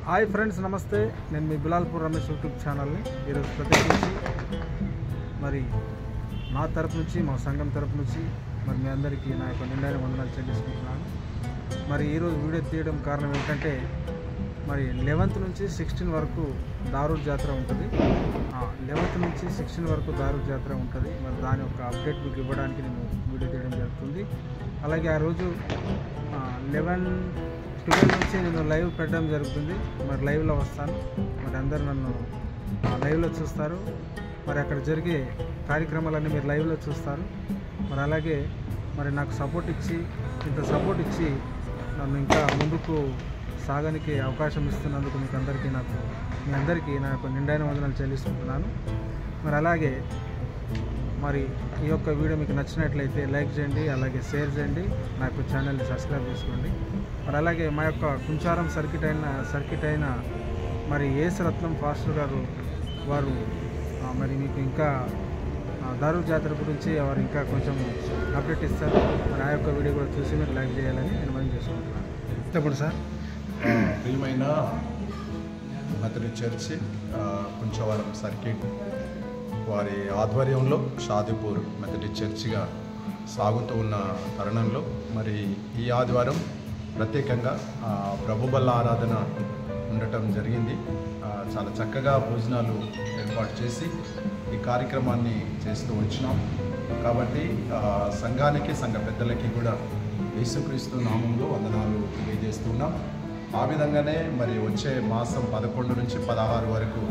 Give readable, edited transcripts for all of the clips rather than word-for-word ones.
Hi friends, నమస్తే. నేను మీ Bilalpur Ramesh YouTube ఛానల్ని ఈరోజు ప్రత్యేకించి మరి నా తరపు నుంచి, మా సంఘం తరపు నుంచి మరి మీ అందరికీ నా యొక్క నిండైన వందనాలు చెల్లించుకుంటున్నాను. మరి ఈరోజు వీడియో తీయడం కారణం ఏంటంటే, మరి 11th నుంచి 16 వరకు దారూర్ జాతర ఉంటుంది. 11th నుంచి 16 వరకు దారూర్ జాతర ఉంటుంది. మరి దాని యొక్క అప్డేట్ మీకు ఇవ్వడానికి నేను వీడియో తీయడం జరుగుతుంది. అలాగే ఆ రోజు 11-12 నుంచి నేను లైవ్ పెట్టడం జరుగుతుంది. మరి లైవ్లో వస్తాను. మరి అందరూ నన్ను లైవ్లో చూస్తారు. మరి అక్కడ జరిగే కార్యక్రమాలన్నీ మీరు లైవ్లో చూస్తారు. మరి అలాగే మరి నాకు సపోర్ట్ ఇచ్చి నన్ను ఇంకా ముందుకు సాగనికి అవకాశం ఇస్తున్నందుకు మీ అందరికీ నా యొక్క నిండైన వందనాలు చెల్లిస్తుంటున్నాను. మరి అలాగే మరి ఈ యొక్క వీడియో మీకు నచ్చినట్లయితే లైక్ చేయండి, అలాగే షేర్ చేయండి, నా యొక్క ఛానల్ని సబ్స్క్రైబ్ చేసుకోండి. మరి అలాగే మా యొక్క కుంచారం సర్కిట్ అయిన మరి యేసురత్నం పాస్టర్ గారు వారు మరి మీకు ఇంకా దారూర్ జాతర గురించి వారు ఇంకా కొంచెం అప్డేట్ ఇస్తారు. మరి ఆ యొక్క వీడియో కూడా చూసి మీరు లైక్ చేయాలని నేను మనం చేసుకుంటున్నాను. చెప్పండి సార్. ప్రియమైన మెథడిస్ట్ చర్చి కుంచవరం సర్కిట్ వారి ఆధ్వర్యంలో షాదీపూర్ మెథడిస్ట్ చర్చిగా సాగుతూ ఉన్న తరుణంలో మరి ఈ ఆదివారం ప్రత్యేకంగా ప్రభుబల్ల ఆరాధన ఉండటం జరిగింది. చాలా చక్కగా భోజనాలు ఏర్పాటు చేసి ఈ కార్యక్రమాన్ని చేస్తూ వచ్చినాం. కాబట్టి సంఘానికి, సంఘ పెద్దలకి కూడా యేసుక్రీస్తు నామంలో వందనాలు తెలియజేస్తున్నాం. ఆ విధంగానే మరి వచ్చే మాసం 11 నుంచి 16 వరకు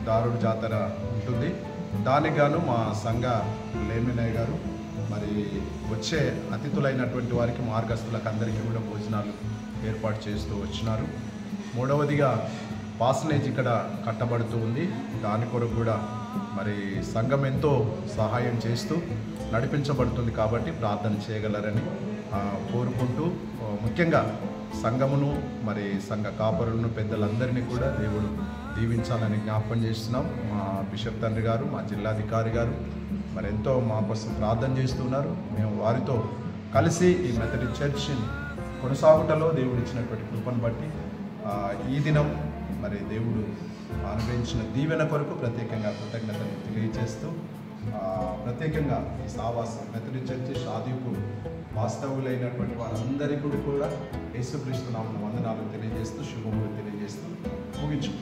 దారూర్ జాతర ఉంటుంది. దానికి గాను మా సంఘ లేమినయ్య గారు మరి వచ్చే అతిథులైనటువంటి వారికి, మార్గస్థులకు అందరికీ కూడా భోజనాలు ఏర్పాటు చేస్తూ వచ్చినారు. మూడవదిగా పాసనేజ్ ఇక్కడ కట్టబడుతూ ఉంది. దాని కొరకు కూడా మరి సంఘం ఎంతో సహాయం చేస్తూ నడిపించబడుతుంది. కాబట్టి ప్రార్థన చేయగలరని కోరుకుంటూ, ముఖ్యంగా సంఘమును మరి సంఘ కాపరులను, పెద్దలందరినీ కూడా దేవుడు దీవించాలని జ్ఞాపకం చేస్తున్నాం. మా బిషప్ తండ్రి గారు, మా జిల్లాధికారి గారు మరి ఎంతో మా కోసం ప్రార్థన చేస్తున్నారు. మేము వారితో కలిసి ఈ మెథడిస్ట్ చర్చిని కొనసాగుటలో దేవుడు ఇచ్చినటువంటి కృపను బట్టి ఈ దినం మరి దేవుడు అనుగ్రహించిన దీవెన కొరకు ప్రత్యేకంగా కృతజ్ఞతలు తెలియజేస్తూ, ప్రత్యేకంగా ఈ సావాసం మెథడిస్ట్ చర్చి షాదీపూర్ వాస్తవులైనటువంటి వారందరికీ కూడా యేసుక్రీస్తు నామమున వందనాలు తెలియజేస్తూ, శుభములు తెలియజేస్తూ ముగించు.